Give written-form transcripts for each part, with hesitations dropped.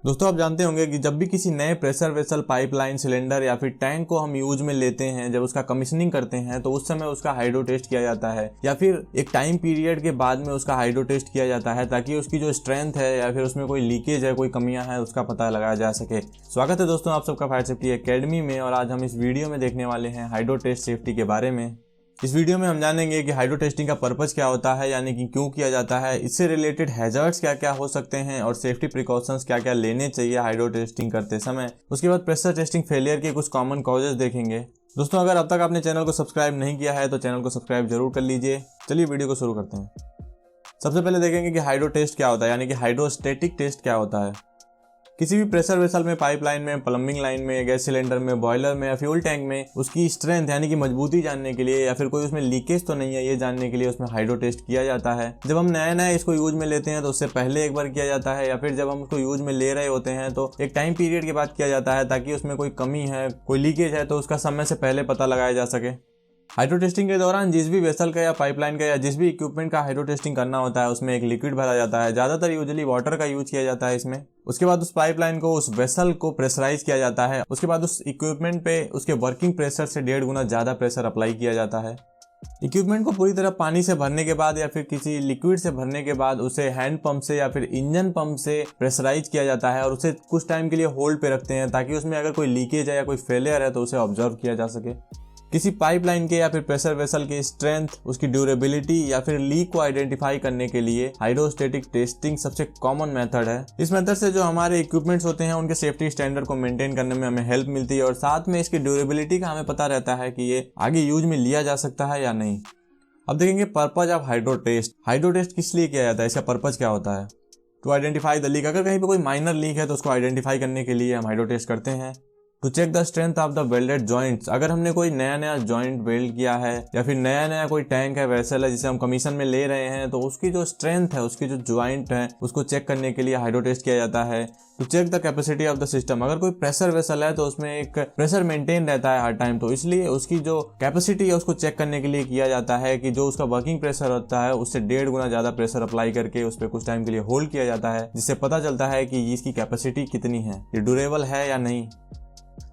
दोस्तों आप जानते होंगे कि जब भी किसी नए प्रेशर वेसल, पाइपलाइन, सिलेंडर या फिर टैंक को हम यूज में लेते हैं, जब उसका कमीशनिंग करते हैं तो उस समय उसका हाइड्रो टेस्ट किया जाता है या फिर एक टाइम पीरियड के बाद में उसका हाइड्रो टेस्ट किया जाता है ताकि उसकी जो स्ट्रेंथ है या फिर उसमें कोई लीकेज है, कोई कमियां हैं, उसका पता लगाया जा सके। स्वागत है दोस्तों आप सबका फायर सेफ्टी एकेडमी में, और आज हम इस वीडियो में देखने वाले हैं हाइड्रो टेस्ट सेफ्टी के बारे में। इस वीडियो में हम जानेंगे कि हाइड्रो टेस्टिंग का पर्पस क्या होता है, यानी कि क्यों किया जाता है, इससे रिलेटेड हैजर्ड्स क्या क्या हो सकते हैं और सेफ्टी प्रिकॉशंस क्या क्या लेने चाहिए हाइड्रो टेस्टिंग करते समय। उसके बाद प्रेशर टेस्टिंग फेलियर के कुछ कॉमन कॉजेज देखेंगे। दोस्तों अगर अब तक आपने चैनल को सब्सक्राइब नहीं किया है तो चैनल को सब्सक्राइब जरूर कर लीजिए। चलिए वीडियो को शुरू करते हैं। सबसे पहले देखेंगे कि हाइड्रो टेस्ट क्या होता है, यानी कि हाइड्रोस्टेटिक टेस्ट क्या होता है। किसी भी प्रेशर वेसल में, पाइपलाइन में, प्लम्बिंग लाइन में, गैस सिलेंडर में, बॉयलर में या फ्यूल टैंक में उसकी स्ट्रेंथ यानी कि मजबूती जानने के लिए या फिर कोई उसमें लीकेज तो नहीं है ये जानने के लिए उसमें हाइड्रो टेस्ट किया जाता है। जब हम नया इसको यूज में लेते हैं तो उससे पहले एक बार किया जाता है, या फिर जब हम उसको यूज में ले रहे होते हैं तो एक टाइम पीरियड के बाद किया जाता है ताकि उसमें कोई कमी है, कोई लीकेज है तो उसका समय से पहले पता लगाया जा सके। हाइड्रो टेस्टिंग के दौरान जिस भी वेसल का या पाइपलाइन का या जिस भी इक्विपमेंट का हाइड्रो टेस्टिंग करना होता है उसमें एक लिक्विड भरा जाता है, ज्यादातर यूजुअली वाटर का यूज किया जाता है इसमें। उसके बाद उस पाइपलाइन को, उस वेसल को प्रेशराइज किया जाता है। उसके बाद उस इक्विपमेंट पे उसके वर्किंग प्रेशर से 1.5 गुना ज्यादा प्रेशर अप्लाई किया जाता है। इक्विपमेंट को पूरी तरह पानी से भरने के बाद या फिर किसी लिक्विड से भरने के बाद उसे हैंड पंप से या फिर इंजन पंप से प्रेशराइज किया जाता है और उसे कुछ टाइम के लिए होल्ड पे रखते हैं ताकि उसमें अगर कोई लीकेज है या कोई फेलियर है तो उसे ऑब्जर्व किया जा सके। किसी पाइपलाइन के या फिर प्रेशर वेसल की स्ट्रेंथ, उसकी ड्यूरेबिलिटी या फिर लीक को आइडेंटिफाई करने के लिए हाइड्रोस्टेटिक टेस्टिंग सबसे कॉमन मेथड है। इस मेथड से जो हमारे इक्विपमेंट्स होते हैं उनके सेफ्टी स्टैंडर्ड को मेंटेन करने में हमें हेल्प मिलती है और साथ में इसकी ड्यूरेबिलिटी का हमें पता रहता है कि ये आगे यूज में लिया जा सकता है या नहीं। अब देखेंगे purpose of hydro test. Hydro test किस लिए किया जाता है, इसका पर्पज क्या होता है। टू आइडेंटिफाई द लीक, अगर कहीं पे कोई माइनर लीक है तो उसको आइडेंटिफाई करने के लिए हम हाइड्रो टेस्ट करते हैं। To check the strength of the welded joints, अगर हमने कोई नया जॉइंट वेल्ड किया है या फिर नया कोई टैंक है, वेसल है जिसे हम कमीशन में ले रहे हैं तो उसकी जो स्ट्रेंथ है, उसकी जो जॉइंट है उसको चेक करने के लिए हाइड्रो टेस्ट किया जाता है। To check the capacity of the system, अगर कोई प्रेशर वेसल है तो उसमें एक प्रेशर मेंटेन रहता है हर टाइम, तो इसलिए उसकी जो कैपेसिटी है उसको चेक करने के लिए किया जाता है कि जो उसका वर्किंग प्रेशर होता है उससे 1.5 गुना ज्यादा प्रेशर अप्लाई करके उस पर कुछ टाइम के लिए होल्ड किया जाता है, जिससे पता चलता है कि इसकी कैपेसिटी कितनी है, ये ड्यूरेबल है या नहीं।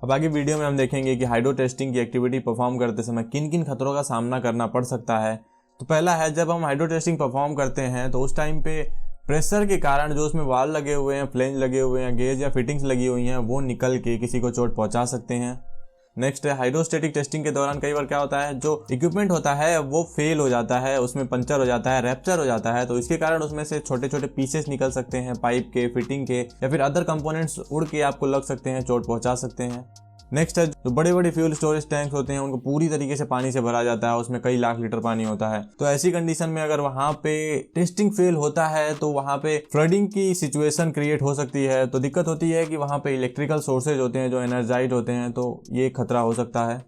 अब आगे वीडियो में हम देखेंगे कि हाइड्रो टेस्टिंग की एक्टिविटी परफॉर्म करते समय किन किन खतरों का सामना करना पड़ सकता है। तो पहला है, जब हम हाइड्रो टेस्टिंग परफॉर्म करते हैं तो उस टाइम पे प्रेशर के कारण जो उसमें वाल्व लगे हुए हैं, फ्लेंज लगे हुए हैं, गेज या फिटिंग्स लगी हुई हैं, वो निकल के किसी को चोट पहुंचा सकते हैं। नेक्स्ट है, हाइड्रोस्टेटिक टेस्टिंग के दौरान कई बार क्या होता है, जो इक्विपमेंट होता है वो फेल हो जाता है, उसमें पंचर हो जाता है, रैप्चर हो जाता है, तो इसके कारण उसमें से छोटे छोटे पीसेस निकल सकते हैं, पाइप के, फिटिंग के या फिर अदर कंपोनेंट्स उड़ के आपको लग सकते हैं, चोट पहुंचा सकते हैं। नेक्स्ट है, जो बड़े बड़े फ्यूल स्टोरेज टैंक्स होते हैं उनको पूरी तरीके से पानी से भरा जाता है, उसमें कई लाख लीटर पानी होता है, तो ऐसी कंडीशन में अगर वहां पे टेस्टिंग फेल होता है तो वहां पे फ्लडिंग की सिचुएशन क्रिएट हो सकती है। तो दिक्कत होती है कि वहां पे इलेक्ट्रिकल सोर्सेज होते हैं जो एनर्जाइज होते हैं, तो ये खतरा हो सकता है।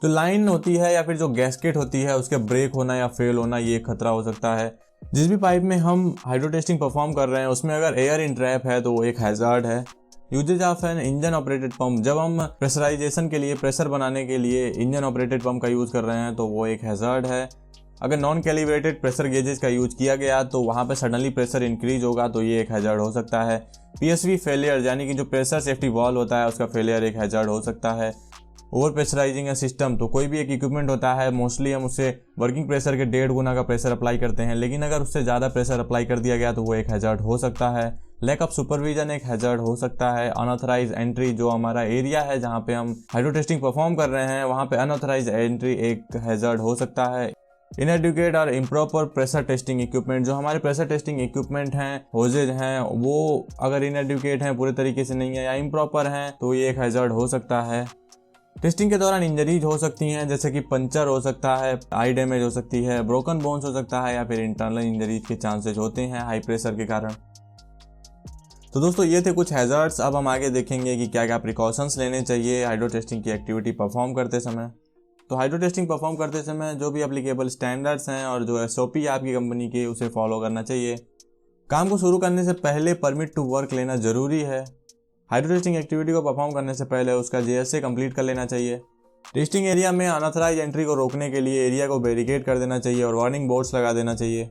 तो लाइन होती है या फिर जो गैस्केट होती है उसके ब्रेक होना या फेल होना, ये खतरा हो सकता है। जिस भी पाइप में हम हाइड्रो टेस्टिंग परफॉर्म कर रहे हैं उसमें अगर एयर इन ट्रैप है तो वो एक हैजार्ड है। Usages of an engine operated pump, जब हम प्रेशराइजेशन के लिए, प्रेशर बनाने के लिए इंजन ऑपरेटेड पंप का यूज कर रहे हैं तो वो एक हैजार्ड है। अगर नॉन कैलिब्रेटेड प्रेशर गेजेस का यूज किया गया तो वहां पे सडनली प्रेशर इंक्रीज होगा, तो ये एक हैजार्ड हो सकता है। पीएसवी फेलियर, यानी कि जो प्रेशर सेफ्टी वॉल्व होता है उसका फेलियर एक हैजार्ड हो सकता है। ओवर प्रेशराइजिंग है सिस्टम, तो कोई भी एक इक्विपमेंट होता है मोस्टली हम उससे वर्किंग प्रेशर के 1.5 गुना का प्रेशर अप्लाई करते हैं, लेकिन अगर उससे ज़्यादा प्रेशर अप्लाई कर दिया गया तो वो एक हैजार्ड हो सकता है। लैक ऑफ सुपरविजन एक हैजार्ड हो सकता है। अनऑथराइज एंट्री, जो हमारा एरिया है जहाँ पे हम हाइड्रो टेस्टिंग परफॉर्म कर रहे हैं वहाँ पे अनऑथराइज एंट्री एक हैजार्ड हो सकता है। इनएडुकेट और इम्प्रॉपर प्रेशर टेस्टिंग इक्विपमेंट, जो हमारे प्रेशर टेस्टिंग इक्विपमेंट हैं, होजेज हैं, वो अगर इनएडुकेट हैं, पूरे तरीके से नहीं है या इम्प्रॉपर हैं तो ये एक हैजार्ड हो सकता है। टेस्टिंग के दौरान इंजरीज हो सकती हैं, जैसे कि पंचर हो सकता है, आई डैमेज हो सकती है, ब्रोकन बोन्स हो सकता है या फिर इंटरनल इंजरीज के चांसेस होते हैं हाई प्रेशर के कारण। तो दोस्तों ये थे कुछ हैजार्ड्स। अब हम आगे देखेंगे कि क्या क्या प्रिकॉशंस लेने चाहिए हाइड्रो टेस्टिंग की एक्टिविटी परफॉर्म करते समय। तो हाइड्रो टेस्टिंग परफॉर्म करते समय जो भी एप्लीकेबल स्टैंडर्ड्स हैं और जो एसओपी है आपकी कंपनी के, उसे फॉलो करना चाहिए। काम को शुरू करने से पहले परमिट टू वर्क लेना जरूरी है। हाइड्रो टेस्टिंग एक्टिविटी को परफॉर्म करने से पहले उसका जेएसए कंप्लीट कर लेना चाहिए। टेस्टिंग एरिया में अनऑथराइज एंट्री को रोकने के लिए एरिया को बैरिकेड कर देना चाहिए और वार्निंग बोर्ड्स लगा देना चाहिए।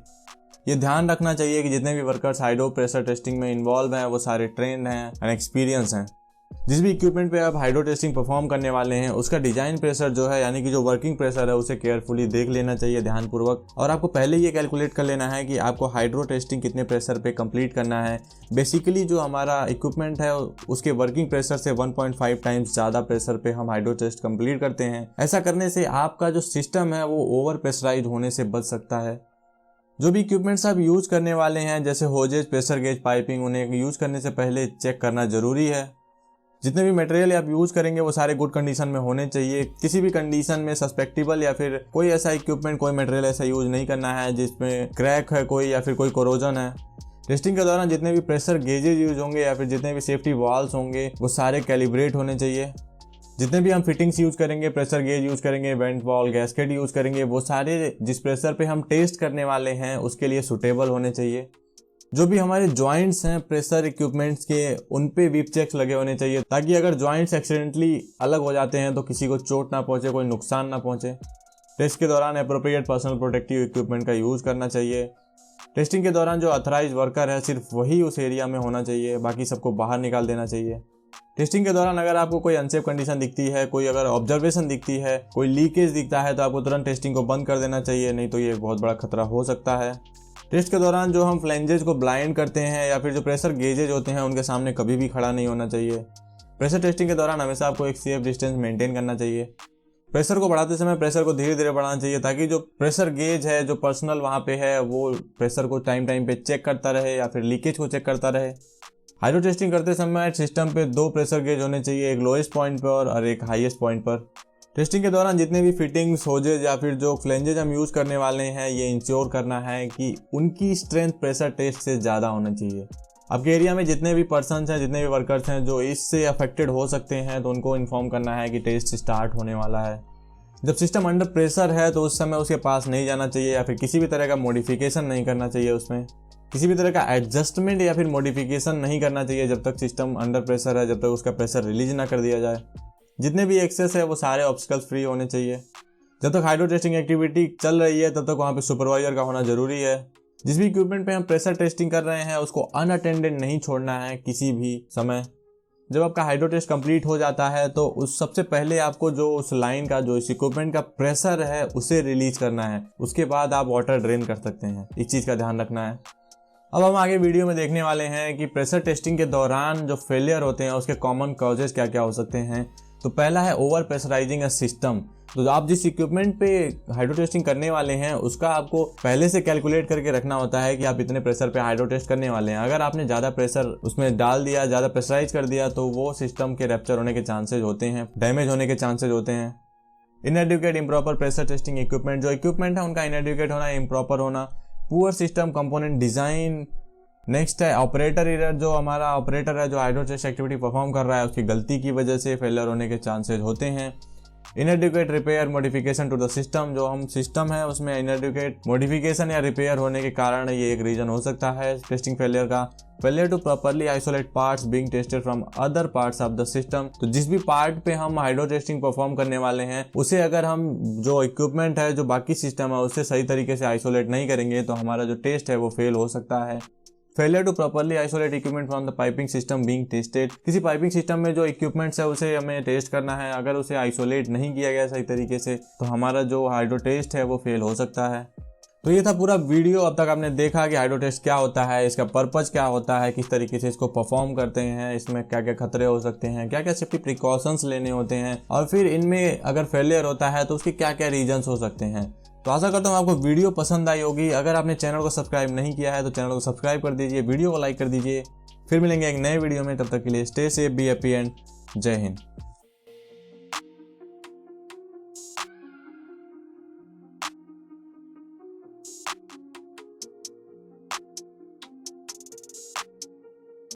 ये ध्यान रखना चाहिए कि जितने भी वर्कर्स हाइड्रो प्रेशर टेस्टिंग में इन्वॉल्व हैं वो सारे ट्रेंड हैं एंड एक्सपीरियंस हैं। जिस भी इक्विपमेंट पे आप हाइड्रो टेस्टिंग परफॉर्म करने वाले हैं उसका डिजाइन प्रेशर जो है यानी कि जो वर्किंग प्रेशर है उसे केयरफुली देख लेना चाहिए ध्यानपूर्वक, और आपको पहले ये कैलकुलेट कर लेना है कि आपको हाइड्रो टेस्टिंग कितने प्रेशर पे कंप्लीट करना है। बेसिकली जो हमारा इक्विपमेंट है उसके वर्किंग प्रेशर से 1.5 टाइम्स ज़्यादा प्रेशर पे हम हाइड्रो टेस्ट कंप्लीट करते हैं। ऐसा करने से आपका जो सिस्टम है वो ओवर प्रेशराइज होने से बच सकता है। जो भी इक्विपमेंट्स आप यूज करने वाले हैं जैसे होजेज, प्रेशर गेज, पाइपिंग, उन्हें यूज करने से पहले चेक करना जरूरी है। जितने भी मटेरियल आप यूज करेंगे वो सारे गुड कंडीशन में होने चाहिए। किसी भी कंडीशन में सस्पेक्टेबल या फिर कोई ऐसा इक्विपमेंट, कोई मटेरियल ऐसा यूज नहीं करना है जिसमें क्रैक है कोई या फिर कोई कोरोजन है। टेस्टिंग के दौरान जितने भी प्रेशर गेजेज यूज होंगे या फिर जितने भी सेफ्टी वॉल्स होंगे वो सारे कैलिब्रेट होने चाहिए। जितने भी हम फिटिंग्स यूज करेंगे, प्रेशर गेज यूज करेंगे, वेंट वॉल, गैस्केट यूज करेंगे, वो सारे जिस प्रेशर पे हम टेस्ट करने वाले हैं उसके लिए सुटेबल होने चाहिए। जो भी हमारे जॉइंट्स हैं प्रेशर इक्विपमेंट्स के उन पे वीप चेक्स लगे होने चाहिए ताकि अगर जॉइंट्स एक्सीडेंटली अलग हो जाते हैं तो किसी को चोट ना पहुंचे, कोई नुकसान ना पहुंचे। टेस्ट के दौरान एप्रोप्रिएट पर्सनल प्रोटेक्टिव इक्विपमेंट का यूज करना चाहिए। टेस्टिंग के दौरान जो ऑथराइज्ड वर्कर है सिर्फ वही उस एरिया में होना चाहिए, बाकी सबको बाहर निकाल देना चाहिए। टेस्टिंग के दौरान अगर आपको कोई अनसेफ कंडीशन दिखती है, कोई अगर ऑब्जर्वेशन दिखती है, कोई लीकेज दिखता है तो आपको तुरंत टेस्टिंग को बंद कर देना चाहिए, नहीं तो ये एक बहुत बड़ा खतरा हो सकता है। टेस्ट के दौरान जो हम फ्लेंजेस को ब्लाइंड करते हैं या फिर जो प्रेशर गेजेज होते हैं उनके सामने कभी भी खड़ा नहीं होना चाहिए। प्रेशर टेस्टिंग के दौरान हमेशा आपको एक सेफ डिस्टेंस मेंटेन करना चाहिए। प्रेशर को बढ़ाते समय प्रेशर को धीरे धीरे बढ़ाना चाहिए ताकि जो प्रेशर गेज है जो पर्सनल वहाँ पे है वो प्रेशर को टाइम पे चेक करता रहे या फिर लीकेज को चेक करता रहे। हाइड्रो टेस्टिंग करते समय सिस्टम पे 2 प्रेशर गेज होने चाहिए, एक लोएस्ट पॉइंट पर और एक हाईएस्ट पॉइंट पर। टेस्टिंग के दौरान जितने भी फिटिंग्स, होजेज या फिर जो फ्लेंजेज हम यूज़ करने वाले हैं ये इंश्योर करना है कि उनकी स्ट्रेंथ प्रेशर टेस्ट से ज़्यादा होना चाहिए। आपके एरिया में जितने भी पर्सन्स हैं, जितने भी वर्कर्स हैं जो इससे अफेक्टेड हो सकते हैं तो उनको इन्फॉर्म करना है कि टेस्ट स्टार्ट होने वाला है। जब सिस्टम अंडर प्रेशर है तो उस समय उसके पास नहीं जाना चाहिए या फिर किसी भी तरह का मॉडिफिकेशन नहीं करना चाहिए, उसमें किसी भी तरह का एडजस्टमेंट या फिर मॉडिफिकेशन नहीं करना चाहिए जब तक सिस्टम अंडर प्रेशर है, जब तक उसका प्रेशर रिलीज ना कर दिया जाए। जितने भी एक्सेस है वो सारे ऑब्स्टिकल्स फ्री होने चाहिए। जब तक हाइड्रो टेस्टिंग एक्टिविटी चल रही है तब तक वहाँ पे सुपरवाइजर का होना जरूरी है। जिस भी इक्विपमेंट पे हम प्रेशर टेस्टिंग कर रहे हैं उसको अनअटेंडेड नहीं छोड़ना है किसी भी समय। जब आपका हाइड्रो टेस्ट कंप्लीट हो जाता है तो उस सबसे पहले आपको जो उस लाइन का, जो इस इक्विपमेंट का प्रेशर है उसे रिलीज करना है, उसके बाद आप वाटर ड्रेन कर सकते हैं। इस चीज़ का ध्यान रखना है। अब हम आगे वीडियो में देखने वाले हैं कि प्रेशर टेस्टिंग के दौरान जो फेलियर होते हैं उसके कॉमन कॉजेज क्या क्या हो सकते हैं। तो पहला है ओवर प्रेशराइजिंग अ सिस्टम। तो आप जिस इक्विपमेंट पे हाइड्रो टेस्टिंग करने वाले हैं उसका आपको पहले से कैलकुलेट करके रखना होता है कि आप इतने प्रेशर पे हाइड्रो टेस्ट करने वाले हैं। अगर आपने ज़्यादा प्रेशर उसमें डाल दिया, ज़्यादा प्रेशराइज कर दिया तो वो सिस्टम के रैप्चर होने के चांसेज होते हैं, डैमेज होने के चांसेज होते हैं। Inadequate improper pressure testing equipment, जो इक्विपमेंट है उनका इनएडुकेट होना, इम्प्रॉपर होना, poor system component design. Next है ऑपरेटर एरर, जो हमारा ऑपरेटर है जो हाइड्रो टेस्ट एक्टिविटी परफॉर्म कर रहा है उसकी गलती की वजह से फेलियर होने के चांसेस होते हैं। Inadequate repair modification to the system, जो हम सिस्टम है उसमें इनएडुकेट मॉडिफिकेशन या रिपेयर होने के कारण ये एक रीजन हो सकता है टेस्टिंग फेलियर का। Failure to properly isolate parts being tested from other parts of the system, तो जिस भी पार्ट पे हम हाइड्रो टेस्टिंग परफॉर्म करने वाले हैं उसे अगर हम जो इक्विपमेंट है जो बाकी सिस्टम है उससे सही तरीके से आइसोलेट नहीं करेंगे तो हमारा जो टेस्ट है वो फेल हो सकता है। Failure to properly isolate equipment from the piping system being tested, किसी पाइपिंग सिस्टम में जो इक्विपमेंट्स है उसे हमें टेस्ट करना है, अगर उसे आइसोलेट नहीं किया गया सही तरीके से तो हमारा जो हाइड्रो टेस्ट है वो फेल हो सकता है। तो ये था पूरा वीडियो। अब तक आपने देखा कि हाइड्रो टेस्ट क्या होता है, इसका पर्पज क्या होता है, किस तरीके से इसको परफॉर्म करते हैं, इसमें क्या क्या खतरे हो सकते हैं, क्या क्या सेफ्टी प्रिकॉशंस लेने होते हैं और फिर इनमें अगर फेलियर होता है तो उसके क्या क्या रीजंस हो सकते हैं। तो आशा करता हूँ आपको वीडियो पसंद आई होगी। अगर आपने चैनल को सब्सक्राइब नहीं किया है तो चैनल को सब्सक्राइब कर दीजिए, वीडियो को लाइक कर दीजिए। फिर मिलेंगे एक नए वीडियो में, तब तक के लिए stay safe, be happy and जय हिंद।